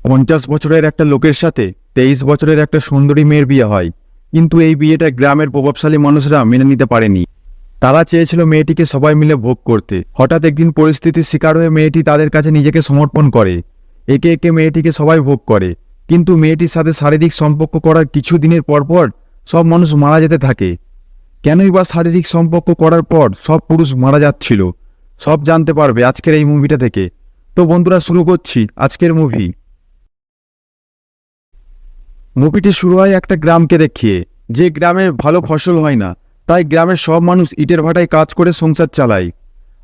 50 বছরের একটা লোকের সাথে 23 বছরের একটা সুন্দরী মেয়ের বিয়ে হয়, কিন্তু এই বিয়েটা গ্রামের প্রভাবশালী মানুষরা মেনে নিতে পারেনি। তারা চেয়েছিল মেয়েটিকে সবাই মিলে ভোগ করতে। হঠাৎ একদিন পরিস্থিতির শিকার হয়ে মেয়েটি তাদের কাছে নিজেকে সমর্পণ করে। একে একে মেয়েটিকে সবাই ভোগ করে, কিন্তু মেয়েটির সাথে শারীরিক সম্পর্ক করার কিছু দিনের পরপর সব মানুষ মারা যেতে থাকে। কেনই বা শারীরিক সম্পর্ক করার পর সব পুরুষ মারা যাচ্ছিল, সব জানতে পারবে আজকের এই মুভিটা থেকে। তো বন্ধুরা, শুরু করছি আজকের মুভিটি শুরু হয় একটা গ্রামকে দেখিয়ে, যে গ্রামে ভালো ফসল হয় না, তাই গ্রামের সব মানুষ ইটের ভাটায় কাজ করে সংসার চালায়।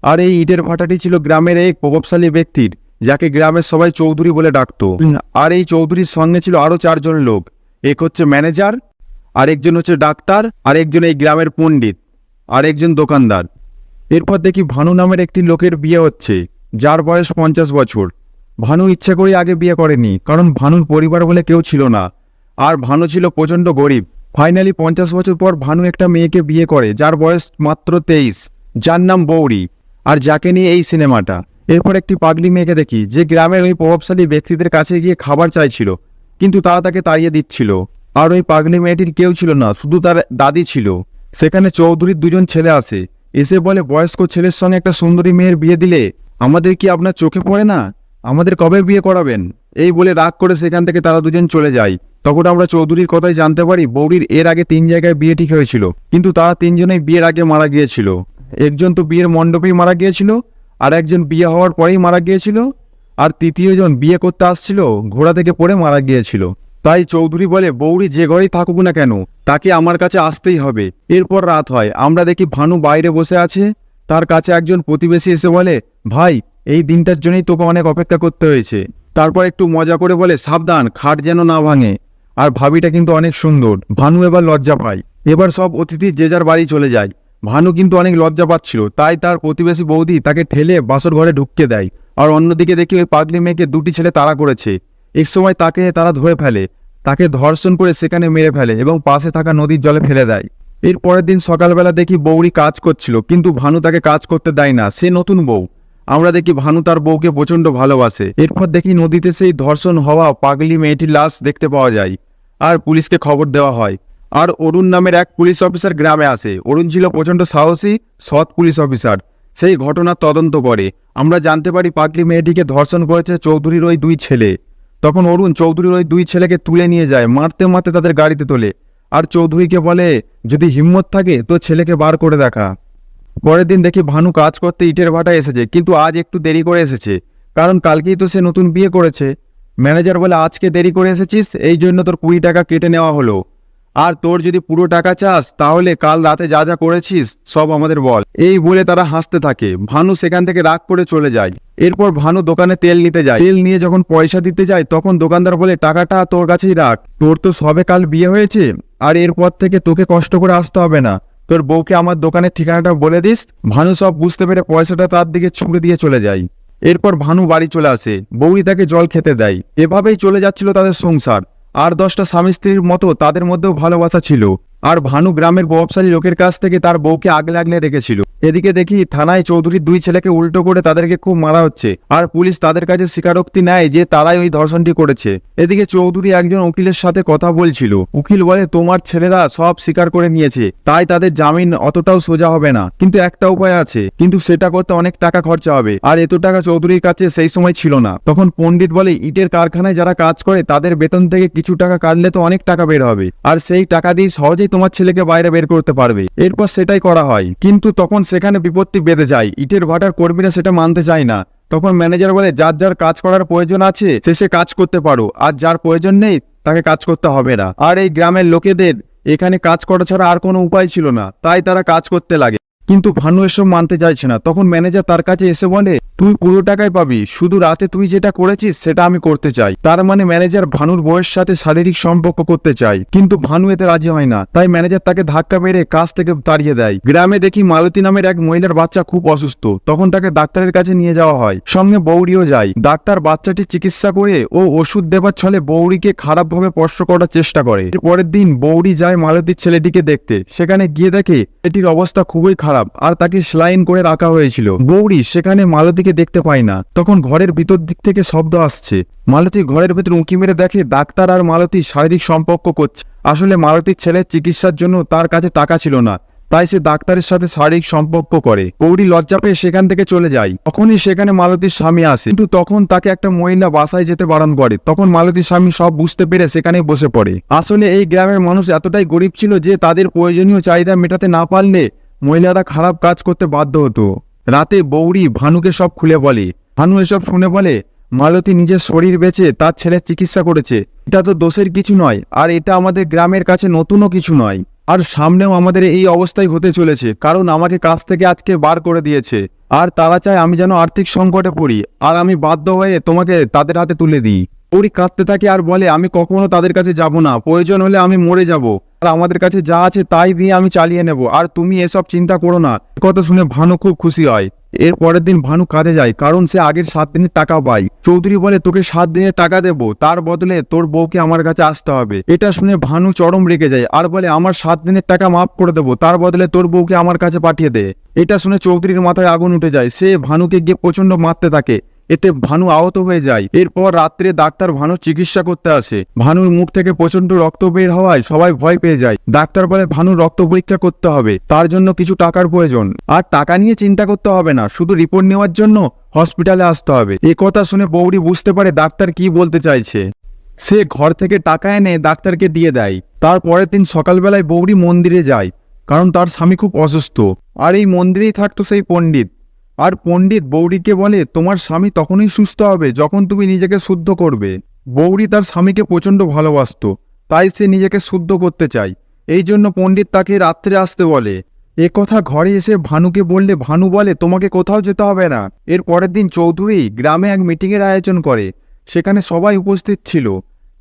আর এই ইটের ভাটাটি ছিল গ্রামের এক প্রভাবশালী ব্যক্তির, যাকে গ্রামের সবাই চৌধুরী বলে ডাকতো। আর এই চৌধুরীর সঙ্গে ছিল আরো 4 জন লোক। এক হচ্ছে ম্যানেজার, আর একজন হচ্ছে ডাক্তার, আর একজন এই গ্রামের পণ্ডিত, আর একজন দোকানদার। এরপর দেখি ভানু নামের একটি লোকের বিয়ে হচ্ছে, যার বয়স 50 বছর। ভানু ইচ্ছা করে আগে বিয়ে করেনি, কারণ ভানুর পরিবার বলে কেউ ছিল না, আর ভানু ছিল প্রচণ্ড গরিব। ফাইনালি 50 বছর পর ভানু একটা মেয়েকে বিয়ে করে, যার বয়স মাত্র 23, যার নাম বৌরি, আর যাকে নিয়ে এই সিনেমাটা। এরপর একটি পাগলি মেয়েকে দেখি, যে গ্রামের ওই প্রভাবশালী ব্যক্তিদের কাছে গিয়ে খাবার চাইছিল, কিন্তু তারা তাকে তাড়িয়ে দিচ্ছিল। আর ওই পাগলি মেয়েটির কেউ ছিল না, শুধু তার দাদি ছিল। সেখানে চৌধুরীর 2 জন ছেলে আসে, এসে বলে, বয়স্ক ছেলের সঙ্গে একটা সুন্দরী মেয়ের বিয়ে দিলে আমাদের কি আপনার চোখে পড়ে না? আমাদের কবে বিয়ে করাবেন? এই বলে রাগ করে সেখান থেকে তারা 2 জন চলে যায়। তখন আমরা চৌধুরীর কথাই জানতে পারি, বৌরির এর আগে 3 জায়গায় বিয়ে ঠিক হয়েছিল, কিন্তু তারা 3 জনেই বিয়ের আগে মারা গিয়েছিল। একজন তো বিয়ের মণ্ডপেই মারা গিয়েছিল, আর একজন বিয়ে হওয়ার পরেই মারা গিয়েছিল, আর তৃতীয় জন বিয়ে করতে আসছিল, ঘোড়া থেকে পড়ে মারা গিয়েছিল। তাই চৌধুরী বলে, বৌরি যে ঘরেই থাকুক না কেন, তাকে আমার কাছে আসতেই হবে। এরপর রাত হয়, আমরা দেখি ভানু বাইরে বসে আছে। তার কাছে একজন প্রতিবেশী এসে বলে, ভাই, এই দিনটার জন্যই তোকে অনেক অপেক্ষা করতে হয়েছে। তারপর একটু মজা করে বলে, সাবধান, খাট যেন না ভাঙে। আর ভাবিটা কিন্তু অনেক সুন্দর। ভানু এবার লজ্জা পায়। এবার সব অতিথি যে যার বাড়ি চলে যায়। ভানু কিন্তু অনেক লজ্জা পাচ্ছিল, তাই তার প্রতিবেশী বৌদি তাকে ঠেলে বাসর ঘরে ঢুকতে দেয়। আর অন্যদিকে দেখি ওই পাগলি মেয়েকে 2টি ছেলে তাড়া করেছে। এক সময় তাকে তারা ধরে ফেলে, তাকে ধর্ষণ করে সেখানে মেরে ফেলে এবং পাশে থাকা নদীর জলে ফেলে দেয়। এর পরের দিন সকালবেলা দেখি বৌরি কাজ করছিল, কিন্তু ভানু তাকে কাজ করতে দেয় না, সে নতুন বউ। আমরা দেখি ভানু তার বউকে প্রচণ্ড ভালোবাসে। এরপর দেখি নদীতে সেই ধর্ষণ হওয়া পাগলি মেয়েটির লাশ দেখতে পাওয়া যায়, আর পুলিশকে খবর দেওয়া হয়। আর অরুণ নামের এক পুলিশ অফিসার গ্রামে আসে। অরুণ ছিল প্রচণ্ড সাহসী, সৎ পুলিশ অফিসার। সেই ঘটনার তদন্ত করে আমরা জানতে পারি পাগলি মেয়েটিকে ধর্ষণ করেছে চৌধুরীর ওই 2 ছেলে। তখন অরুণ চৌধুরীর ওই 2 ছেলেকে তুলে নিয়ে যায়, মারতে মারতে তাদের গাড়িতে তোলে। আর চৌধুরীকে বলে, যদি হিম্মত থাকে তো ছেলেকে বার করে দেখা। পরের দিন দেখি ভানু কাজ করতে ইটের ভাটায় এসেছে, কিন্তু আজ একটু দেরি করে এসেছে, কারণ কালকেই তো সে নতুন বিয়ে করেছে। ম্যানেজার বলে, আজকে দেরি করে এসেছিস, এই জন্য তোর 20 টাকা কেটে নেওয়া হলো। আর তোর যদি পুরো টাকা চাস, তাহলে কাল রাতে যা যা করেছিস সব আমাদের বল। এই বলে তারা হাসতে থাকে। ভানু সেখান থেকে রাগ করে চলে যায়। এরপর ভানু দোকানে তেল নিতে যায়। তেল নিয়ে যখন পয়সা দিতে যায়, তখন দোকানদার বলে, টাকাটা তোর কাছেই রাখ, তোর তো সবে কাল বিয়ে হয়েছে, আর এরপর থেকে তোকে কষ্ট করে আসতে হবে না, তোর বউকে আমার দোকানের ঠিকানাটা বলে দিস। ভানু সব বুঝতে পেরে পয়সাটা তার দিকে ছুঁড়ে দিয়ে চলে যায়। এরপর ভানু বাড়ি চলে আসে, বউই তাকে জল খেতে দেয়। এভাবেই চলে যাচ্ছিল তাদের সংসার। আর 10টা স্বামী স্ত্রীর মতো তাদের মধ্যেও ভালোবাসা ছিল। আর ভানু গ্রামের প্রভাবশালী লোকের কাছ থেকে তার বউকে আগলে আগলে রেখেছিল। এদিকে দেখি থানায় চৌধুরীর 2 ছেলেকে উল্টো করে তাদেরকে খুব মারা হচ্ছে, আর পুলিশ তাদের কাছে স্বীকারোক্তি নেয় যে তারাই ওই ধর্ষণটি করেছে। এদিকে চৌধুরী একজন উকিলের সাথে কথা বলছিল। উকিল বলে, তোমার ছেলেরা সব স্বীকার করে নিয়েছে, তাই তাদের জামিন অতটাও সোজা হবে না, কিন্তু একটা উপায় আছে, কিন্তু সেটা করতে অনেক টাকা খরচা হবে, আর এত টাকা চৌধুরীর কাছে সেই সময় ছিল না। তখন পণ্ডিত বলে, ইটের কারখানায় যারা কাজ করে তাদের বেতন থেকে কিছু টাকা কাটলে তো অনেক টাকা বের হবে, আর সেই টাকা দিয়ে সহজেই তোমার ছেলেকে বাইরে বের করতে পারবে। এরপর সেটাই করা হয়, কিন্তু তখন সেখানে বিপত্তি বেঁধে যায়। ইটের ভাটার কর্মীরা সেটা মানতে চায় না। তখন ম্যানেজার বলে, যার যার কাজ করার প্রয়োজন আছে সে কাজ করতে পারো, আর যার প্রয়োজন নেই তাকে কাজ করতে হবে না। আর এই গ্রামের লোকেদের এখানে কাজ করা ছাড়া আর কোনো উপায় ছিল না, তাই তারা কাজ করতে লাগে। কিন্তু ভানু এসব মানতে চাইছে না। তখন ম্যানেজার তার কাছে এসে বলে, তুই পুরো টাকাই পাবি, শুধু রাতে তুই যেটা করেছিস সেটা আমি করতে চাই। তার মানে ম্যানেজার ভানুর বউয়ের সাথে শারীরিক সম্পর্ক করতে চায়, কিন্তু ভানু এতে রাজি হয় না। তাই ম্যানেজার তাকে ধাক্কা মেরে কাজ থেকে তাড়িয়ে দেয়। গ্রামে দেখি মালতী নামের এক মহিলার বাচ্চা খুব অসুস্থ। তখন তাকে ডাক্তারের কাছে নিয়ে যাওয়া হয়, সঙ্গে বৌরিও যায়। ডাক্তার বাচ্চাটি চিকিৎসা করে ও ওষুধ দেবার ছলে বৌরিকে খারাপভাবে স্পর্শ করার চেষ্টা করে। পরের দিন বৌরি যায় মালতীর ছেলেটিকে দেখতে। সেখানে গিয়ে দেখে এটির অবস্থা খুবই খারাপ, আর তাকে স্লাইন করে রাখা হয়েছিল। বৌরি সেখানে মালতীকে মালতীকে দেখতে পায় না। তখন ঘরের ভিতর দিক থেকে শব্দ আসছে। মালতী ঘরের ভেতর উঁকি মেরে দেখে ডাক্তার আর মালতী শারীরিক সম্পর্ক করছে। আসলে মালতীর ছেলের চিকিৎসার জন্য তার কাছে টাকা ছিল না, তাই সে ডাক্তারের সাথে শারীরিক সম্পর্ক করে। গৌরী লজ্জা পেয়ে সেখান থেকে চলে যায়। তখনই সেখানে মালতীর স্বামী আসে, কিন্তু তখন তাকে একটা মহিলা বাসায় যেতে বারণ করে। তখন মালতীর স্বামী সব বুঝতে পেরে সেখানে বসে পড়ে। আসলে এই গ্রামের মানুষ এতটাই গরিব ছিল যে তাদের প্রয়োজনীয় চাহিদা মেটাতে না পারলে মহিলারা খারাপ কাজ করতে বাধ্য হতো। রাতে গৌরী ভানুকে সব খুলে বলে। ভানু এসব শুনে বলে, মালতী নিজের শরীর বেচে তার ছেলের চিকিৎসা করেছে, এটা তো দোষের কিছু নয়, আর এটা আমাদের গ্রামের কাছে নতুনও কিছু নয়। আর সামনেও আমাদের এই অবস্থায় হতে চলেছে, কারণ আমাকে কাজ থেকে আজকে বার করে দিয়েছে। আর তারা চায় আমি যেন আর্থিক সংকটে পড়ি, আর আমি বাধ্য হয়ে তোমাকে তাদের হাতে তুলে দিই। গৌরী কাঁদতে থাকে আর বলে, আমি কখনো তাদের কাছে যাব না, প্রয়োজন হলে আমি মরে যাব, আর আমাদের কাছে যা আছে তাই দিয়ে আমি চালিয়ে নেব, আর তুমি এসব চিন্তা করো না। কথা শুনে ভানু খুব খুশি হয়। এর পরের দিন ভানু কাজে যায়, কারণ সে আগের 7 দিনের টাকা পায়। চৌধুরী বলে, তোকে 7 দিনের টাকা দেবো, তার বদলে তোর বউকে আমার কাছে আসতে হবে। এটা শুনে ভানু চরম রেগে যায় আর বলে, আমার 7 দিনের টাকা মাফ করে দেবো, তার বদলে তোর বউকে আমার কাছে পাঠিয়ে দে। এটা শুনে চৌধুরীর মাথায় আগুন উঠে যায়। সে ভানুকে গিয়ে প্রচন্ড মারতে থাকে, এতে ভানু আহত হয়ে যায়। এরপর রাত্রে ডাক্তার ভানুর চিকিৎসা করতে আসে। ভানুর মুখ থেকে প্রচন্ড রক্ত বের হওয়ায় সবাই ভয় পেয়ে যায়। ডাক্তার বলে, ভানুর রক্ত পরীক্ষা করতে হবে, তার জন্য কিছু টাকার প্রয়োজন। আর টাকা নিয়ে চিন্তা করতে হবে না, শুধু রিপোর্ট নেওয়ার জন্য হসপিটালে আসতে হবে। এ কথা শুনে বৌরি বুঝতে পারে ডাক্তার কি বলতে চাইছে। সে ঘর থেকে টাকা এনে ডাক্তারকে দিয়ে দেয়। তারপরের দিন সকালবেলায় বৌরি মন্দিরে যায়, কারণ তার স্বামী খুব অসুস্থ। আর এই মন্দিরেই থাকতো সেই পণ্ডিত। আর পণ্ডিত বৌরিকে বলে, তোমার স্বামী তখনই সুস্থ হবে যখন তুমি নিজেকে শুদ্ধ করবে। বৌরি তার স্বামীকে প্রচণ্ড ভালোবাসতো, তাই সে নিজেকে শুদ্ধ করতে চায়। এই জন্য পণ্ডিত তাকে রাত্রে আসতে বলে। এ কথা ঘরে এসে ভানুকে বললে ভানু বলে, তোমাকে কোথাও যেতে হবে না। এর পরের দিন চৌধুরী গ্রামে এক মিটিংয়ের আয়োজন করে। সেখানে সবাই উপস্থিত ছিল।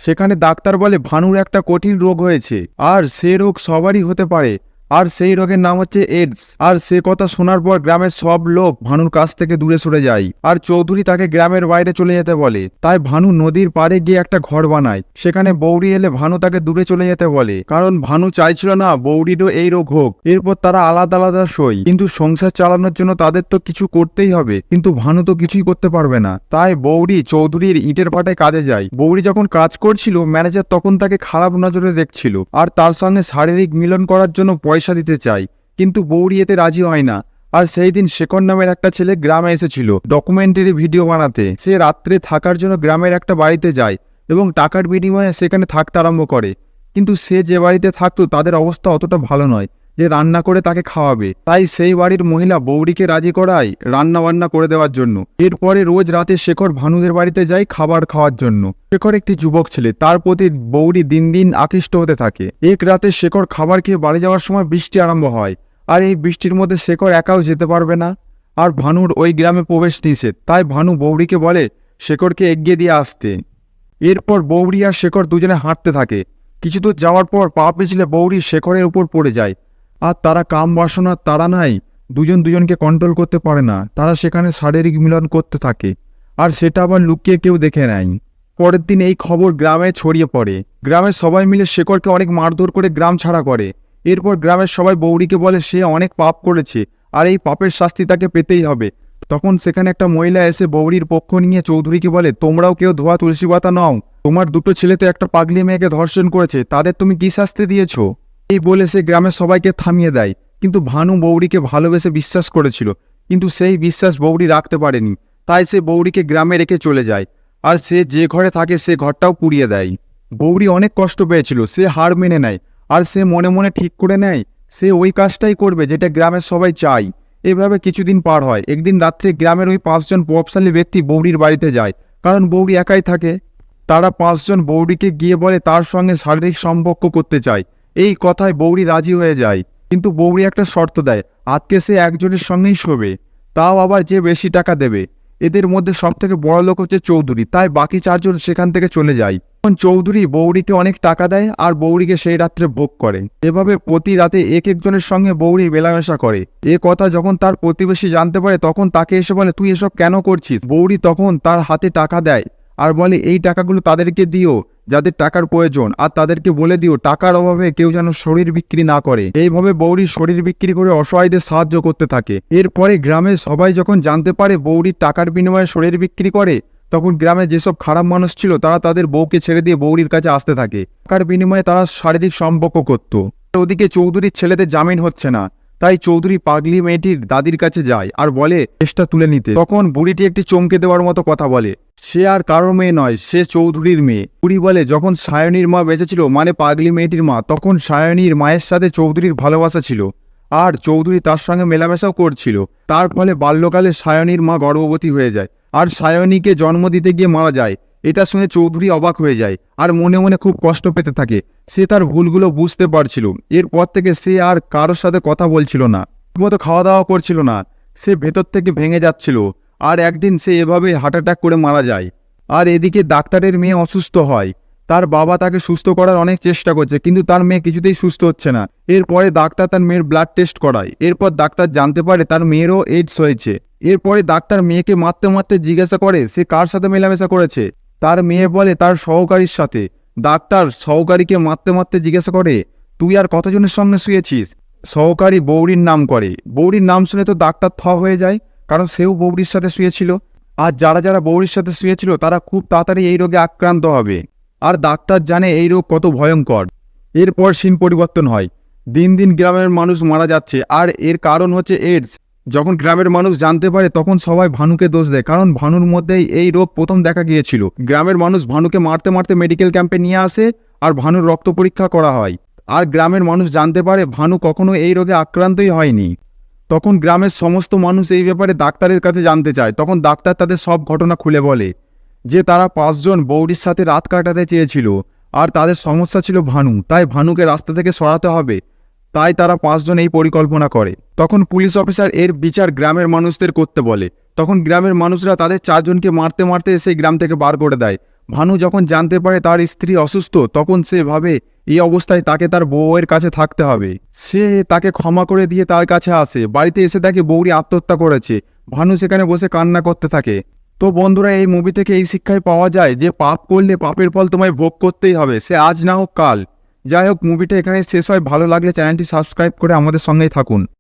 সেখানে ডাক্তার বলে, ভানুর একটা কঠিন রোগ হয়েছে, আর সে রোগ সবারই হতে পারে, আর সেই রোগের নাম হচ্ছে এডস। আর সে কথা শোনার পর গ্রামের সব লোক ভানুর কাছ থেকে দূরে সরে যায়। আর চৌধুরী তাকে গ্রামের বাইরে চলে যেতে বলে। তাই ভানু নদীর পাড়ে গিয়ে একটা ঘর বানায়। সেখানে বৌরি এলে ভানু তাকে দূরে চলে যেতে বলে, কারণ ভানু চাইছিল না বৌরিরও এই রোগ হোক। এরপর তারা আলাদা আলাদা শোয়, কিন্তু সংসার চালানোর জন্য তাদের তো কিছু করতেই হবে। কিন্তু ভানু তো কিছুই করতে পারবে না। তাই বৌরি চৌধুরীর ইটের ভাটায় কাজে যায়। বৌরি যখন কাজ করছিল, ম্যানেজার তখন তাকে খারাপ নজরে দেখছিল, আর তার সঙ্গে শারীরিক মিলন করার জন্য পয়সা দিতে চায়। কিন্তু বৌরি এতে রাজি হয় না। আর সেই দিন শেখর নামের একটা ছেলে গ্রামে এসেছিল ডকুমেন্টারি ভিডিও বানাতে। সে রাত্রে থাকার জন্য গ্রামের একটা বাড়িতে যায় এবং টাকার বিনিময়ে সেখানে থাকতে আরম্ভ করে। কিন্তু সে যে বাড়িতে থাকতো তাদের অবস্থা অতটা ভালো নয় যে রান্না করে তাকে খাওয়াবে। তাই সেই বাড়ির মহিলা বৌরিকে রাজি করায় রান্না বান্না করে দেওয়ার জন্য। এরপরে রোজ রাতে শেখর ভানুদের বাড়িতে যায় খাবার খাওয়ার জন্য। শেখর একটি যুবক ছেলে, তার প্রতি বৌরি দিন দিন আকৃষ্ট হতে থাকে। এক রাতে শেখর খাবার খেয়ে বাড়ি যাওয়ার সময় বৃষ্টি আরম্ভ হয়। আর এই বৃষ্টির মধ্যে শেখর একাও যেতে পারবে না, আর ভানুর ওই গ্রামে প্রবেশ নিষেধ। তাই ভানু বৌরিকে বলে শেখরকে এগিয়ে দিয়ে আসতে। এরপর বৌরি আর শেখর দুজনে হাঁটতে থাকে। কিছু দূর যাওয়ার পর পা পিছলে বৌরি শেখরের উপর পড়ে যায়। আর তারা কাম বাসনার তারা নাই, দুজন দুজনকে কন্ট্রোল করতে পারে না। তারা সেখানে শারীরিক মিলন করতে থাকে, আর সেটা আবার লুকিয়ে কেউ দেখে নেয়। পরের দিন এই খবর গ্রামে ছড়িয়ে পড়ে। গ্রামের সবাই মিলে শেখরকে অনেক মারধর করে গ্রাম ছাড়া করে। এরপর গ্রামের সবাই বৌরিকে বলে সে অনেক পাপ করেছে, আর এই পাপের শাস্তি তাকে পেতেই হবে। তখন সেখানে একটা মহিলা এসে বৌরির পক্ষ নিয়ে চৌধুরীকে বলে, তোমরাও কেউ ধোয়া তুলসী পাতা নাও, তোমার দুটো ছেলে তো একটা পাগলি মেয়েকে ধর্ষণ করেছে, তাদের তুমি কি শাস্তি দিয়েছো? এই বলে সে গ্রামের সবাইকে থামিয়ে দেয়। কিন্তু ভানু বৌরিকে ভালোবেসে বিশ্বাস করেছিল, কিন্তু সেই বিশ্বাস বৌরি রাখতে পারেনি। তাই সে বৌরিকে গ্রামে রেখে চলে যায়, আর সে যে ঘরে থাকে সে ঘরটাও পুড়িয়ে দেয়। বৌরি অনেক কষ্ট পেয়েছিল, সে হার মেনে নেয়, আর সে মনে মনে ঠিক করে নেয় সে ওই কাজটাই করবে যেটা গ্রামের সবাই চায়। এভাবে কিছুদিন পার হয়। একদিন রাত্রে গ্রামের ওই 5 জন প্রভাবশালী ব্যক্তি বৌরির বাড়িতে যায়, কারণ বৌরি একাই থাকে। তারা 5 জন বৌরিকে গিয়ে বলে তার সঙ্গে শারীরিক সম্পর্ক করতে চায়। এই কথায় বৌরি রাজি হয়ে যায়, কিন্তু বৌরি একটা শর্ত দেয়, আজকে সে একজনের সঙ্গেই শোবে, তাও আবার যে বেশি টাকা দেবে। এদের মধ্যে সবথেকে বড় লোক হচ্ছে চৌধুরী, তাই বাকি 4 জন সেখান থেকে চলে যায়। তখন চৌধুরী বৌরিকে অনেক টাকা দেয় আর বৌরিকে সেই রাত্রে ভোগ করে। এভাবে প্রতি রাতে এক একজনের সঙ্গে বৌরি মেলামেশা করে। এ কথা যখন তার প্রতিবেশী জানতে পারে, তখন তাকে এসে বলে, তুই এসব কেন করছিস? বৌরি তখন তার হাতে টাকা দেয় আর বলে এই টাকাগুলো তাদেরকে দিও যাদের টাকার প্রয়োজন, আর তাদেরকে বলে দিও টাকার অভাবে কেউ যেন শরীর বিক্রি না করে। এইভাবে বৌরি শরীর বিক্রি করে অসহায়দের সাহায্য করতে থাকে। এরপরে গ্রামের সবাই যখন জানতে পারে বৌরির টাকার বিনিময়ে শরীর বিক্রি করে, তখন গ্রামে যেসব খারাপ মানুষ ছিল তারা তাদের বউকে ছেড়ে দিয়ে বৌরির কাছে আসতে থাকে। টাকার বিনিময়ে তারা শারীরিক সম্পর্ক করত। ওদিকে চৌধুরীর ছেলেদের জামিন হচ্ছে না, তাই চৌধুরী পাগলি মেয়েটির দাদির কাছে যায় আর বলে কেসটা তুলে নিতে। তখন বুড়িটি একটি চমকে দেওয়ার মতো কথা বলে, সে আর কারোর মেয়ে নয়, সে চৌধুরীর মেয়ে। বুড়ি বলে যখন সায়নীর মা বেঁচে ছিল, মানে পাগলি মেয়েটির মা, তখন সায়নীর মায়ের সাথে চৌধুরীর ভালোবাসা ছিল আর চৌধুরী তার সঙ্গে মেলামেশাও করছিল। তার ফলে বাল্যকালে সায়নীর মা গর্ভবতী হয়ে যায় আর সায়নীকে জন্ম দিতে গিয়ে মারা যায়। এটা শুনে চৌধুরী অবাক হয়ে যায় আর মনে মনে খুব কষ্ট পেতে থাকে। সে তার ভুলগুলো বুঝতে পারছিল। এরপর থেকে সে আর কারোর সাথে কথা বলছিল না, ঠিকমতো খাওয়া দাওয়া করছিল না। সে ভেতর থেকে ভেঙে যাচ্ছিল আর একদিন সে এভাবে হার্ট অ্যাটাক করে মারা যায়। আর এদিকে ডাক্তারের মেয়ে অসুস্থ হয়। তার বাবা তাকে সুস্থ করার অনেক চেষ্টা করছে, কিন্তু তার মেয়ে কিছুতেই সুস্থ হচ্ছে না। এরপরে ডাক্তার তার মেয়ের ব্লাড টেস্ট করায়। এরপর ডাক্তার জানতে পারে তার মেয়েরও এইডস হয়েছে। এরপরে ডাক্তার মেয়েকে মারতে মারতে জিজ্ঞাসা করে সে কার সাথে মেলামেশা করেছে। তার মেয়ে বলে তার সহকারীর সাথে। ডাক্তার সহকারীকে মারতে মারতে জিজ্ঞাসা করে তুই আর কতজনের সঙ্গে শুয়েছিস। সহকারী বৌরির নাম করে। বৌরির নাম শুনে তো ডাক্তার থ হয়ে যায়, কারণ সেও বৌরির সাথে শুয়েছিল। আর যারা যারা বৌরির সাথে শুয়েছিল তারা খুব তাড়াতাড়ি এই রোগে আক্রান্ত হবে। আর ডাক্তার জানে এই রোগ কত ভয়ঙ্কর। এরপর সিন পরিবর্তন হয়। দিন দিন গ্রামের মানুষ মারা যাচ্ছে, আর এর কারণ হচ্ছে এইডস। যখন গ্রামের মানুষ জানতে পারে তখন সবাই ভানুকে দোষ দেয়, কারণ ভানুর মধ্যেই এই রোগ প্রথম দেখা গিয়েছিল। গ্রামের মানুষ ভানুকে মারতে মারতে মেডিকেল ক্যাম্পে নিয়ে আসে আর ভানুর রক্ত পরীক্ষা করা হয়। আর গ্রামের মানুষ জানতে পারে ভানু কখনো এই রোগে আক্রান্তই হয়নি। তখন গ্রামের সমস্ত মানুষ এই ব্যাপারে ডাক্তারের কাছে জানতে চায়। তখন ডাক্তার তাদের সব ঘটনা খুলে বলে যে তারা 5 জন বৌরির সাথে রাত কাটাতে চেয়েছিল আর তাদের সমস্যা ছিল ভানু, তাই ভানুকে রাস্তা থেকে সরাতে হবে। তাই তারা 5 জন এই পরিকল্পনা করে। তখন পুলিশ অফিসার এর বিচার গ্রামের মানুষদের করতে বলে। তখন গ্রামের মানুষরা তাদের 4 জনকে মারতে মারতে সেই গ্রাম থেকে বার করে দেয়। ভানু যখন জানতে পারে তার স্ত্রী অসুস্থ, তখন সে ভাবে এই অবস্থায় তাকে তার বউয়ের কাছে থাকতে হবে। সে তাকে ক্ষমা করে দিয়ে তার কাছে আসে। বাড়িতে এসে দেখে বৌরি আত্মহত্যা করেছে। ভানু সেখানে বসে কান্না করতে থাকে। তো বন্ধুরা, এই মুভি থেকে এই শিক্ষায় পাওয়া যায় যে পাপ করলে পাপের ফল তোমায় ভোগ করতেই হবে, সে আজ না হোক কাল। যাই হোক, মুভিটা এখানে শেষ হয়। ভালো লাগলে চ্যানেলটি সাবস্ক্রাইব করে আমাদের সঙ্গেই থাকুন।